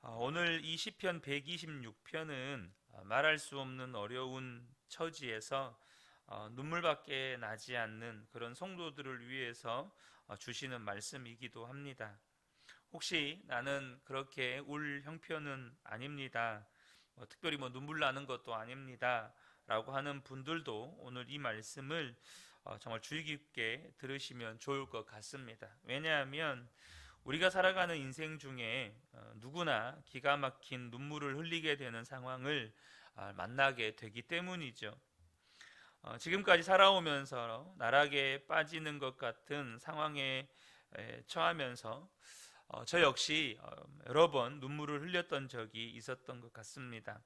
오늘 이 시편 126편은 말할 수 없는 어려운 처지에서 눈물밖에 나지 않는 그런 성도들을 위해서 주시는 말씀이기도 합니다. 혹시 나는 그렇게 울 형편은 아닙니다. 특별히 눈물 나는 것도 아닙니다. 라고 하는 분들도 오늘 이 말씀을 정말 주의 깊게 들으시면 좋을 것 같습니다. 왜냐하면 우리가 살아가는 인생 중에 누구나 기가 막힌 눈물을 흘리게 되는 상황을 만나게 되기 때문이죠. 지금까지 살아오면서 나락에 빠지는 것 같은 상황에 처하면서 저 역시 여러 번 눈물을 흘렸던 적이 있었던 것 같습니다.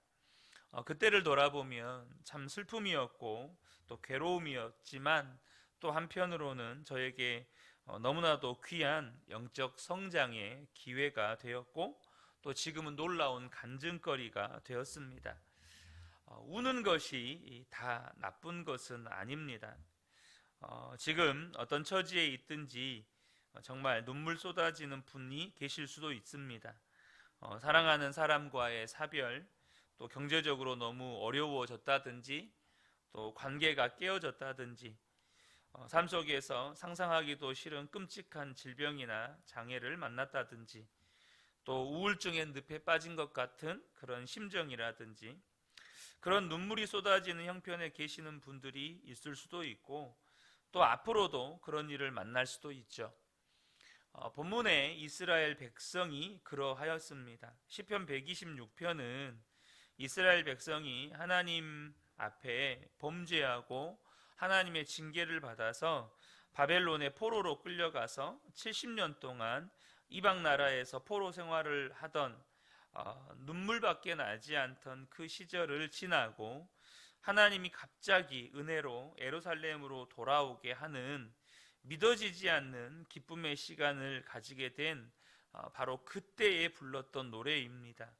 그때를 돌아보면 참 슬픔이었고 또 괴로움이었지만 또 한편으로는 저에게 너무나도 귀한 영적 성장의 기회가 되었고 또 지금은 놀라운 간증거리가 되었습니다. 우는 것이 다 나쁜 것은 아닙니다. 지금 어떤 처지에 있든지 정말 눈물 쏟아지는 분이 계실 수도 있습니다. 사랑하는 사람과의 사별, 또 경제적으로 너무 어려워졌다든지 또 관계가 깨어졌다든지 삶 속에서 상상하기도 싫은 끔찍한 질병이나 장애를 만났다든지 또 우울증의 늪에 빠진 것 같은 그런 심정이라든지 그런 눈물이 쏟아지는 형편에 계시는 분들이 있을 수도 있고 또 앞으로도 그런 일을 만날 수도 있죠. 본문에 이스라엘 백성이 그러하였습니다. 시편 126편은 이스라엘 백성이 하나님 앞에 범죄하고 하나님의 징계를 받아서 바벨론의 포로로 끌려가서 70년 동안 이방 나라에서 포로 생활을 하던 눈물밖에 나지 않던 그 시절을 지나고 하나님이 갑자기 은혜로 예루살렘으로 돌아오게 하는 믿어지지 않는 기쁨의 시간을 가지게 된 바로 그때에 불렀던 노래입니다.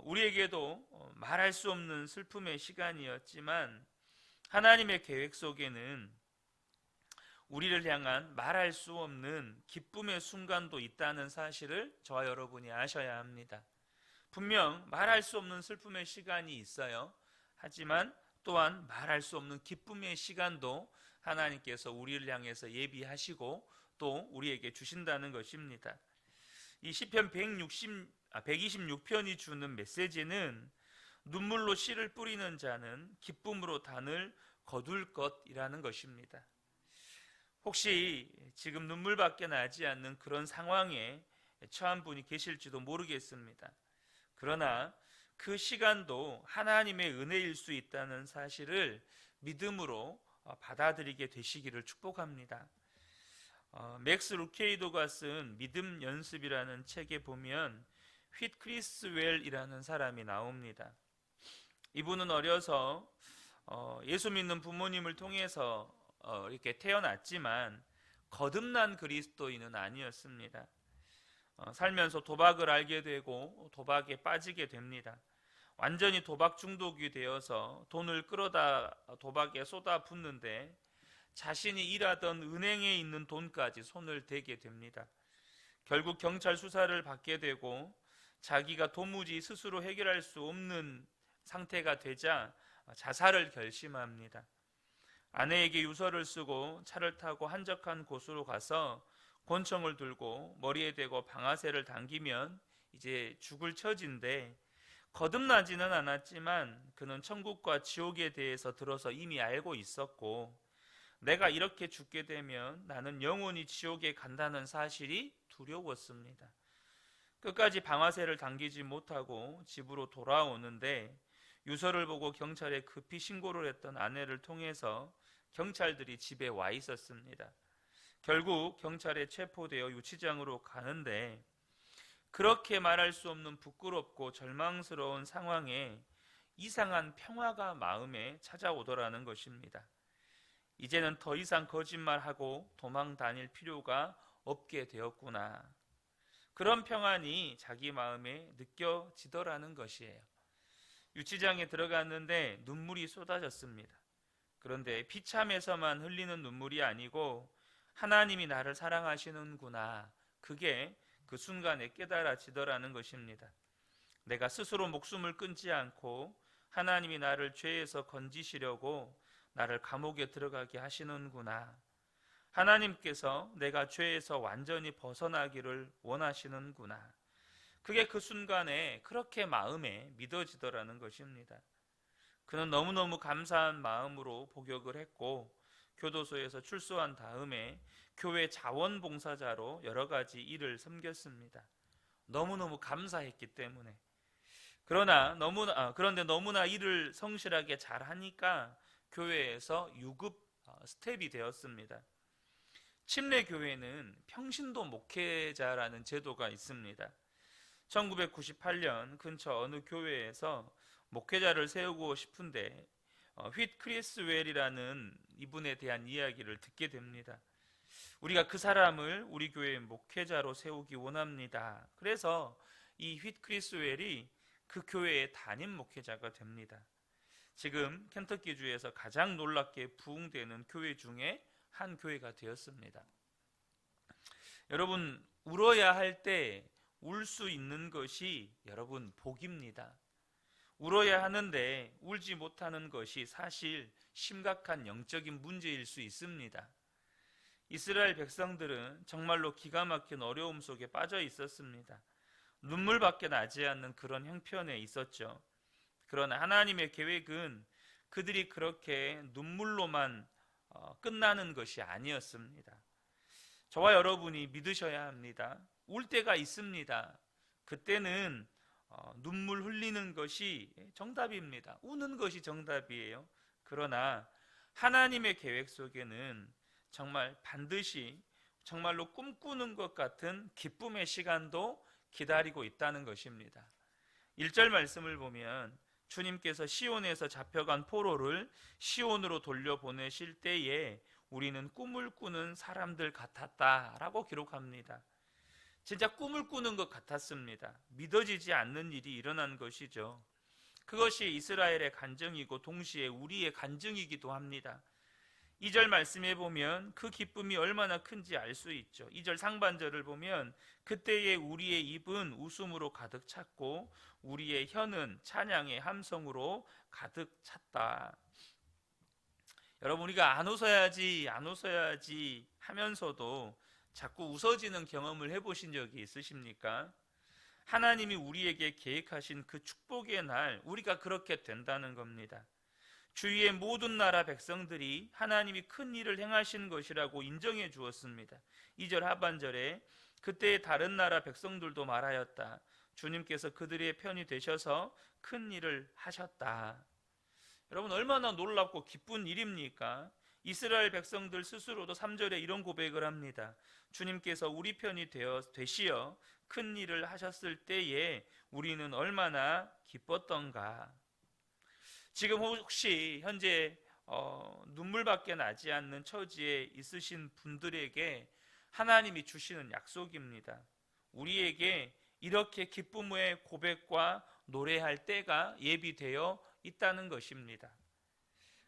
우리에게도 말할 수 없는 슬픔의 시간이었지만 하나님의 계획 속에는 우리를 향한 말할 수 없는 기쁨의 순간도 있다는 사실을 저와 여러분이 아셔야 합니다. 분명 말할 수 없는 슬픔의 시간이 있어요. 하지만 또한 말할 수 없는 기쁨의 시간도 하나님께서 우리를 향해서 예비하시고 또 우리에게 주신다는 것입니다. 이 시편 126편이 주는 메시지는 눈물로 씨를 뿌리는 자는 기쁨으로 단을 거둘 것이라는 것입니다. 혹시 지금 눈물밖에 나지 않는 그런 상황에 처한 분이 계실지도 모르겠습니다. 그러나 그 시간도 하나님의 은혜일 수 있다는 사실을 믿음으로 받아들이게 되시기를 축복합니다. 맥스 루케이도가 쓴 믿음 연습이라는 책에 보면 휘트 크리스웰이라는 사람이 나옵니다. 이분은 어려서 예수 믿는 부모님을 통해서 이렇게 태어났지만 거듭난 그리스도인은 아니었습니다. 살면서 도박을 알게 되고 도박에 빠지게 됩니다. 완전히 도박 중독이 되어서 돈을 끌어다 도박에 쏟아붓는데 자신이 일하던 은행에 있는 돈까지 손을 대게 됩니다. 결국 경찰 수사를 받게 되고 자기가 도무지 스스로 해결할 수 없는 상태가 되자 자살을 결심합니다. 아내에게 유서를 쓰고 차를 타고 한적한 곳으로 가서 권총을 들고 머리에 대고 방아쇠를 당기면 이제 죽을 처지인데 거듭나지는 않았지만 그는 천국과 지옥에 대해서 들어서 이미 알고 있었고 내가 이렇게 죽게 되면 나는 영원히 지옥에 간다는 사실이 두려웠습니다. 끝까지 방아쇠를 당기지 못하고 집으로 돌아오는데 유서를 보고 경찰에 급히 신고를 했던 아내를 통해서 경찰들이 집에 와 있었습니다. 결국 경찰에 체포되어 유치장으로 가는데 그렇게 말할 수 없는 부끄럽고 절망스러운 상황에 이상한 평화가 마음에 찾아오더라는 것입니다. 이제는 더 이상 거짓말하고 도망 다닐 필요가 없게 되었구나. 그런 평안이 자기 마음에 느껴지더라는 것이에요. 유치장에 들어갔는데 눈물이 쏟아졌습니다. 그런데 비참해서만 흘리는 눈물이 아니고 하나님이 나를 사랑하시는구나. 그게 그 순간에 깨달아지더라는 것입니다. 내가 스스로 목숨을 끊지 않고 하나님이 나를 죄에서 건지시려고 나를 감옥에 들어가게 하시는구나. 하나님께서 내가 죄에서 완전히 벗어나기를 원하시는구나. 그게 그 순간에 그렇게 마음에 믿어지더라는 것입니다. 그는 너무너무 감사한 마음으로 복역을 했고 교도소에서 출소한 다음에 교회 자원봉사자로 여러 가지 일을 섬겼습니다. 너무너무 감사했기 때문에. 그런데 너무나 일을 성실하게 잘하니까 교회에서 유급 스텝이 되었습니다. 침례교회는 평신도 목회자라는 제도가 있습니다. 1998년 근처 어느 교회에서 목회자를 세우고 싶은데 휘트 크리스웰이라는 이분에 대한 이야기를 듣게 됩니다. 우리가 그 사람을 우리 교회의 목회자로 세우기 원합니다. 그래서 이 휘트 크리스웰이 그 교회의 담임 목회자가 됩니다. 지금 켄터키주에서 가장 놀랍게 부흥되는 교회 중에 한 교회가 되었습니다. 여러분, 울어야 할 때 울 수 있는 것이 여러분 복입니다. 울어야 하는데 울지 못하는 것이 사실 심각한 영적인 문제일 수 있습니다. 이스라엘 백성들은 정말로 기가 막힌 어려움 속에 빠져 있었습니다. 눈물밖에 나지 않는 그런 형편에 있었죠. 그러나 하나님의 계획은 그들이 그렇게 눈물로만 끝나는 것이 아니었습니다. 저와 여러분이 믿으셔야 합니다. 울 때가 있습니다. 그때는 눈물 흘리는 것이 정답입니다. 우는 것이 정답이에요. 그러나 하나님의 계획 속에는 정말 반드시 정말로 꿈꾸는 것 같은 기쁨의 시간도 기다리고 있다는 것입니다. 1절 말씀을 보면 주님께서 시온에서 잡혀간 포로를 시온으로 돌려보내실 때에 우리는 꿈을 꾸는 사람들 같았다라고 기록합니다. 진짜 꿈을 꾸는 것 같았습니다. 믿어지지 않는 일이 일어난 것이죠. 그것이 이스라엘의 간증이고 동시에 우리의 간증이기도 합니다. 2절 말씀에 보면 그 기쁨이 얼마나 큰지 알 수 있죠. 2절 상반절을 보면 그때에 우리의 입은 웃음으로 가득 찼고 우리의 혀는 찬양의 함성으로 가득 찼다. 여러분, 우리가 안 웃어야지 하면서도 자꾸 웃어지는 경험을 해보신 적이 있으십니까? 하나님이 우리에게 계획하신 그 축복의 날, 우리가 그렇게 된다는 겁니다. 주위의 모든 나라 백성들이 하나님이 큰 일을 행하신 것이라고 인정해 주었습니다. 2절 하반절에 그때의 다른 나라 백성들도 말하였다. 주님께서 그들의 편이 되셔서 큰 일을 하셨다. 여러분, 얼마나 놀랍고 기쁜 일입니까? 이스라엘 백성들 스스로도 3절에 이런 고백을 합니다. 주님께서 우리 편이 되시어 큰 일을 하셨을 때에 우리는 얼마나 기뻤던가. 지금 혹시 현재 눈물밖에 나지 않는 처지에 있으신 분들에게 하나님이 주시는 약속입니다. 우리에게 이렇게 기쁨의 고백과 노래할 때가 예비되어 있다는 것입니다.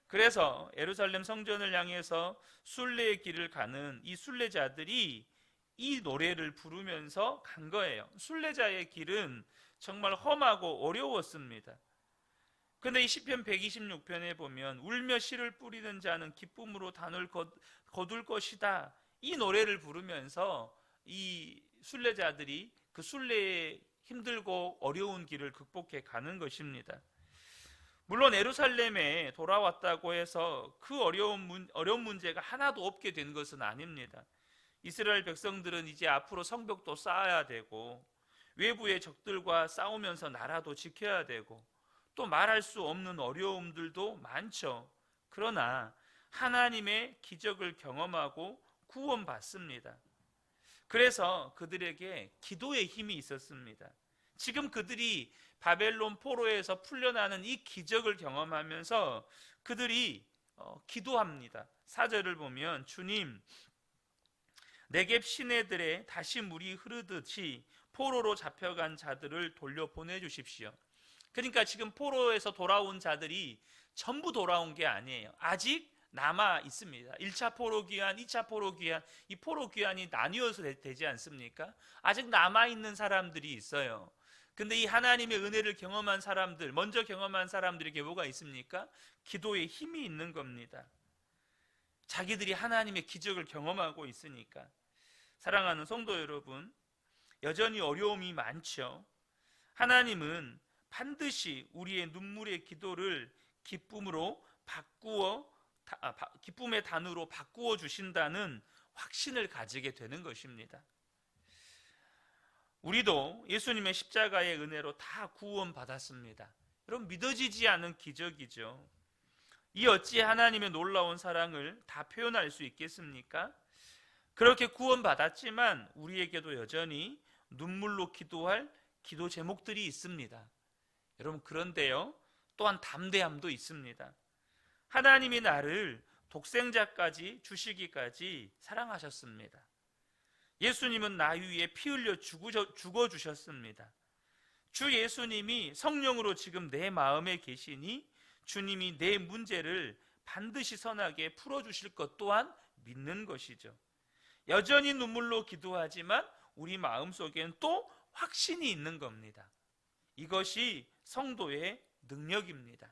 그래서 예루살렘 성전을 향해서 순례의 길을 가는 이 순례자들이 이 노래를 부르면서 간 거예요. 순례자의 길은 정말 험하고 어려웠습니다. 근데 이 시편 126편에 보면 울며 씨를 뿌리는 자는 기쁨으로 단을 거둘 것이다. 이 노래를 부르면서 이 순례자들이 그 순례의 힘들고 어려운 길을 극복해 가는 것입니다. 물론 예루살렘에 돌아왔다고 해서 그 어려운 문제가 하나도 없게 된 것은 아닙니다. 이스라엘 백성들은 이제 앞으로 성벽도 쌓아야 되고 외부의 적들과 싸우면서 나라도 지켜야 되고 또 말할 수 없는 어려움들도 많죠. 그러나 하나님의 기적을 경험하고 구원받습니다. 그래서 그들에게 기도의 힘이 있었습니다. 지금 그들이 바벨론 포로에서 풀려나는 이 기적을 경험하면서 그들이 기도합니다. 4절을 보면 주님, 네겝 시내들에 다시 물이 흐르듯이 포로로 잡혀간 자들을 돌려보내주십시오. 그러니까 지금 포로에서 돌아온 자들이 전부 돌아온 게 아니에요. 아직 남아 있습니다. 1차 포로귀환, 2차 포로귀환, 이 포로귀환이 나뉘어서 되지 않습니까? 아직 남아있는 사람들이 있어요. 근데 이 하나님의 은혜를 경험한 사람들, 먼저 경험한 사람들에게 뭐가 있습니까? 기도에 힘이 있는 겁니다. 자기들이 하나님의 기적을 경험하고 있으니까. 사랑하는 성도 여러분, 여전히 어려움이 많죠. 하나님은 반드시 우리의 눈물의 기도를 기쁨의 단으로 바꾸어 주신다는 확신을 가지게 되는 것입니다. 우리도 예수님의 십자가의 은혜로 다 구원받았습니다. 여러분, 믿어지지 않은 기적이죠. 이 어찌 하나님의 놀라운 사랑을 다 표현할 수 있겠습니까? 그렇게 구원받았지만 우리에게도 여전히 눈물로 기도할 기도 제목들이 있습니다. 여러분, 그런데요, 또한 담대함도 있습니다. 하나님이 나를 독생자까지 주시기까지 사랑하셨습니다. 예수님은 나 위에 피 흘려 죽어주셨습니다. 주 예수님이 성령으로 지금 내 마음에 계시니 주님이 내 문제를 반드시 선하게 풀어주실 것 또한 믿는 것이죠. 여전히 눈물로 기도하지만 우리 마음속에는 또 확신이 있는 겁니다. 이것이 성도의 능력입니다.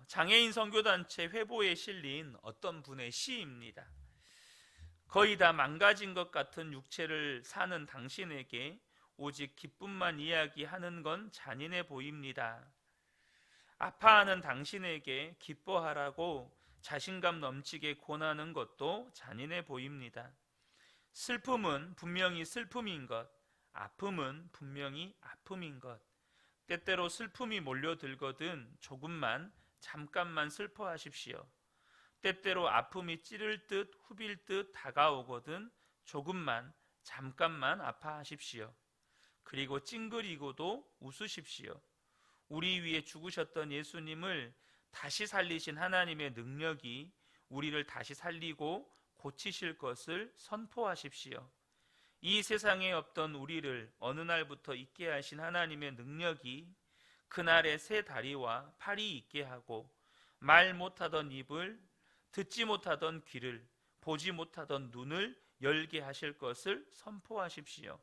장애인 선교단체 회보에 실린 어떤 분의 시입니다. 거의 다 망가진 것 같은 육체를 사는 당신에게 오직 기쁨만 이야기하는 건 잔인해 보입니다. 아파하는 당신에게 기뻐하라고 자신감 넘치게 권하는 것도 잔인해 보입니다. 슬픔은 분명히 슬픔인 것, 아픔은 분명히 아픔인 것. 때때로 슬픔이 몰려들거든 조금만, 잠깐만 슬퍼하십시오. 때때로 아픔이 찌를 듯 후빌 듯 다가오거든 조금만, 잠깐만 아파하십시오. 그리고 찡그리고도 웃으십시오. 우리 위해 죽으셨던 예수님을 다시 살리신 하나님의 능력이 우리를 다시 살리고 고치실 것을 선포하십시오. 이 세상에 없던 우리를 어느 날부터 있게 하신 하나님의 능력이 그날의 새 다리와 팔이 있게 하고 말 못하던 입을, 듣지 못하던 귀를, 보지 못하던 눈을 열게 하실 것을 선포하십시오.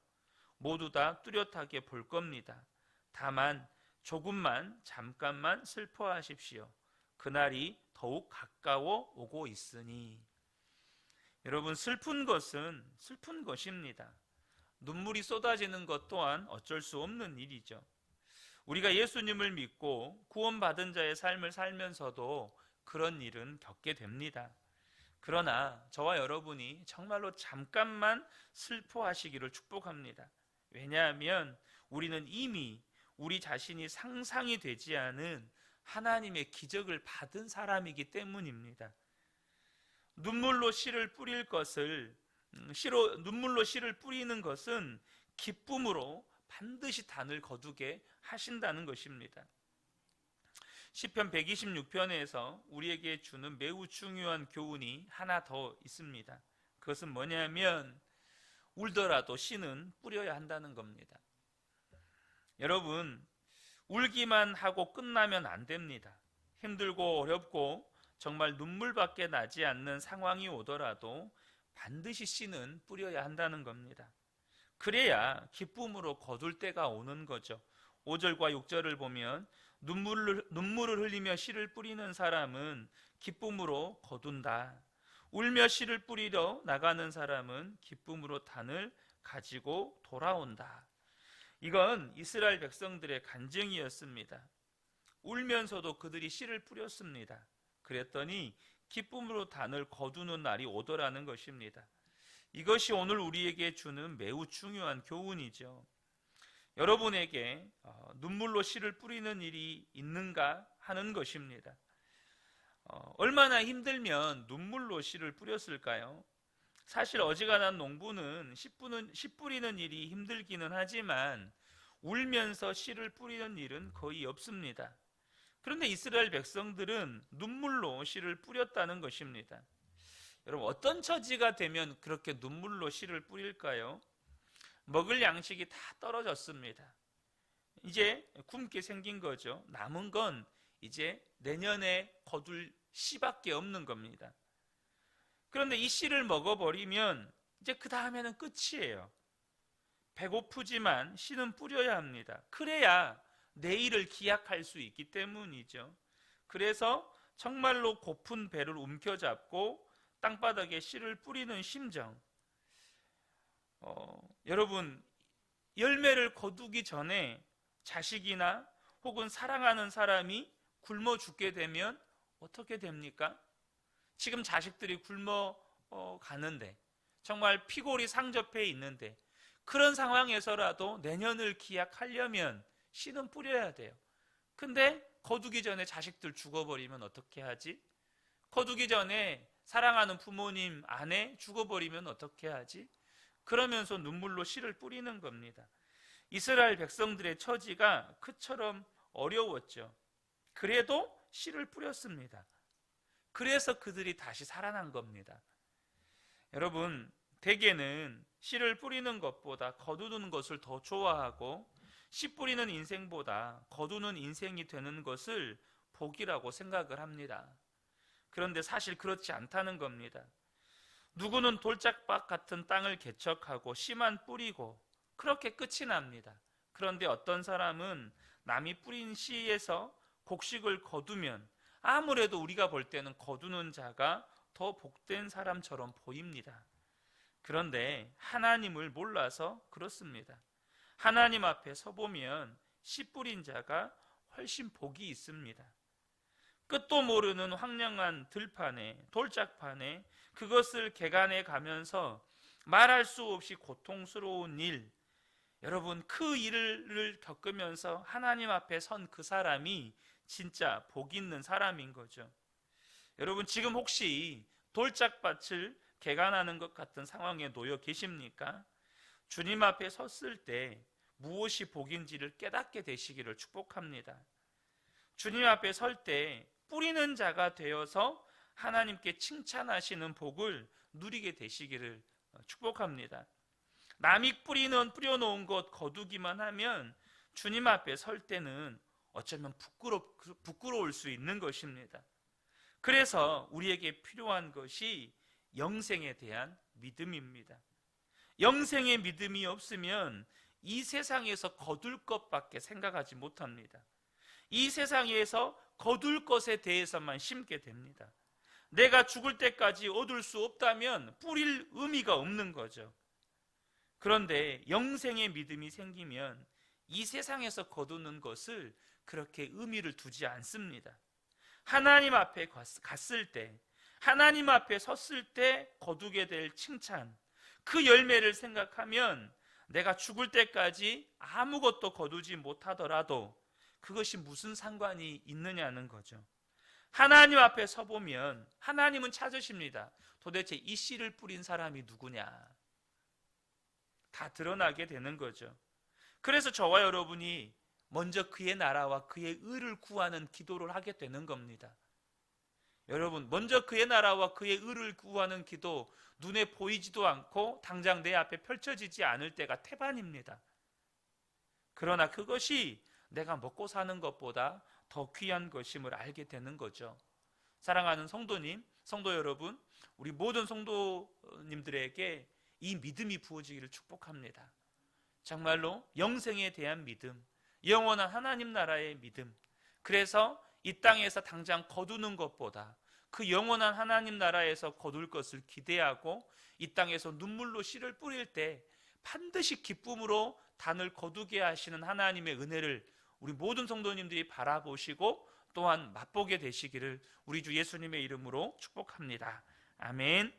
모두 다 뚜렷하게 볼 겁니다. 다만 조금만, 잠깐만 슬퍼하십시오. 그날이 더욱 가까워 오고 있으니. 여러분, 슬픈 것은 슬픈 것입니다. 눈물이 쏟아지는 것 또한 어쩔 수 없는 일이죠. 우리가 예수님을 믿고 구원받은 자의 삶을 살면서도 그런 일은 겪게 됩니다. 그러나 저와 여러분이 정말로 잠깐만 슬퍼하시기를 축복합니다. 왜냐하면 우리는 이미 우리 자신이 상상이 되지 않은 하나님의 기적을 받은 사람이기 때문입니다. 눈물로 씨를 뿌리는 것은 기쁨으로 반드시 단을 거두게 하신다는 것입니다. 시편 126편에서 우리에게 주는 매우 중요한 교훈이 하나 더 있습니다. 그것은 뭐냐면 울더라도 씨는 뿌려야 한다는 겁니다. 여러분, 울기만 하고 끝나면 안 됩니다. 힘들고 어렵고 정말 눈물밖에 나지 않는 상황이 오더라도 반드시 씨는 뿌려야 한다는 겁니다. 그래야 기쁨으로 거둘 때가 오는 거죠. 5절과 6절을 보면 눈물을 흘리며 씨를 뿌리는 사람은 기쁨으로 거둔다. 울며 씨를 뿌리러 나가는 사람은 기쁨으로 단을 가지고 돌아온다. 이건 이스라엘 백성들의 간증이었습니다. 울면서도 그들이 씨를 뿌렸습니다. 그랬더니 기쁨으로 단을 거두는 날이 오더라는 것입니다. 이것이 오늘 우리에게 주는 매우 중요한 교훈이죠. 여러분에게 눈물로 씨를 뿌리는 일이 있는가 하는 것입니다. 얼마나 힘들면 눈물로 씨를 뿌렸을까요? 사실 어지간한 농부는 씨 뿌리는 일이 힘들기는 하지만 울면서 씨를 뿌리는 일은 거의 없습니다. 그런데 이스라엘 백성들은 눈물로 씨를 뿌렸다는 것입니다. 여러분, 어떤 처지가 되면 그렇게 눈물로 씨를 뿌릴까요? 먹을 양식이 다 떨어졌습니다. 이제 굶게 생긴 거죠. 남은 건 이제 내년에 거둘 씨밖에 없는 겁니다. 그런데 이 씨를 먹어버리면 이제 그 다음에는 끝이에요. 배고프지만 씨는 뿌려야 합니다. 그래야 내일을 기약할 수 있기 때문이죠. 그래서 정말로 고픈 배를 움켜잡고 땅바닥에 씨를 뿌리는 심정. 여러분, 열매를 거두기 전에 자식이나 혹은 사랑하는 사람이 굶어 죽게 되면 어떻게 됩니까? 지금 자식들이 굶어 가는데, 정말 피골이 상접해 있는데, 그런 상황에서라도 내년을 기약하려면 씨는 뿌려야 돼요. 근데 거두기 전에 자식들 죽어버리면 어떻게 하지? 거두기 전에 사랑하는 부모님, 아내 죽어버리면 어떻게 하지? 그러면서 눈물로 씨를 뿌리는 겁니다. 이스라엘 백성들의 처지가 그처럼 어려웠죠. 그래도 씨를 뿌렸습니다. 그래서 그들이 다시 살아난 겁니다. 여러분, 대개는 씨를 뿌리는 것보다 거두는 것을 더 좋아하고 씨 뿌리는 인생보다 거두는 인생이 되는 것을 복이라고 생각을 합니다. 그런데 사실 그렇지 않다는 겁니다. 누구는 돌짝밭 같은 땅을 개척하고 씨만 뿌리고 그렇게 끝이 납니다. 그런데 어떤 사람은 남이 뿌린 씨에서 곡식을 거두면 아무래도 우리가 볼 때는 거두는 자가 더 복된 사람처럼 보입니다. 그런데 하나님을 몰라서 그렇습니다. 하나님 앞에 서보면 씨 뿌린 자가 훨씬 복이 있습니다. 끝도 모르는 황량한 들판에, 돌짝판에 그것을 개간해 가면서 말할 수 없이 고통스러운 일, 여러분, 그 일을 겪으면서 하나님 앞에 선 그 사람이 진짜 복 있는 사람인 거죠. 여러분, 지금 혹시 돌짝밭을 개간하는 것 같은 상황에 놓여 계십니까? 주님 앞에 섰을 때 무엇이 복인지를 깨닫게 되시기를 축복합니다. 주님 앞에 설 때 뿌리는 자가 되어서 하나님께 칭찬하시는 복을 누리게 되시기를 축복합니다. 남이 뿌려놓은 것 거두기만 하면 주님 앞에 설 때는 어쩌면 부끄러울 수 있는 것입니다. 그래서 우리에게 필요한 것이 영생에 대한 믿음입니다. 영생의 믿음이 없으면 이 세상에서 거둘 것밖에 생각하지 못합니다. 이 세상에서 거둘 것에 대해서만 심게 됩니다. 내가 죽을 때까지 얻을 수 없다면 뿌릴 의미가 없는 거죠. 그런데 영생의 믿음이 생기면 이 세상에서 거두는 것을 그렇게 의미를 두지 않습니다. 하나님 앞에 갔을 때, 하나님 앞에 섰을 때 거두게 될 칭찬, 그 열매를 생각하면 내가 죽을 때까지 아무것도 거두지 못하더라도 그것이 무슨 상관이 있느냐는 거죠. 하나님 앞에 서보면 하나님은 찾으십니다. 도대체 이 씨를 뿌린 사람이 누구냐? 다 드러나게 되는 거죠. 그래서 저와 여러분이 먼저 그의 나라와 그의 의를 구하는 기도를 하게 되는 겁니다. 여러분, 먼저 그의 나라와 그의 의를 구하는 기도, 눈에 보이지도 않고 당장 내 앞에 펼쳐지지 않을 때가 태반입니다. 그러나 그것이 내가 먹고 사는 것보다 더 귀한 것임을 알게 되는 거죠. 사랑하는 성도님, 성도 여러분, 우리 모든 성도님들에게 이 믿음이 부어지기를 축복합니다. 정말로 영생에 대한 믿음, 영원한 하나님 나라의 믿음, 그래서 이 땅에서 당장 거두는 것보다 그 영원한 하나님 나라에서 거둘 것을 기대하고 이 땅에서 눈물로 씨를 뿌릴 때 반드시 기쁨으로 단을 거두게 하시는 하나님의 은혜를 우리 모든 성도님들이 바라보시고 또한 맛보게 되시기를 우리 주 예수님의 이름으로 축복합니다. 아멘.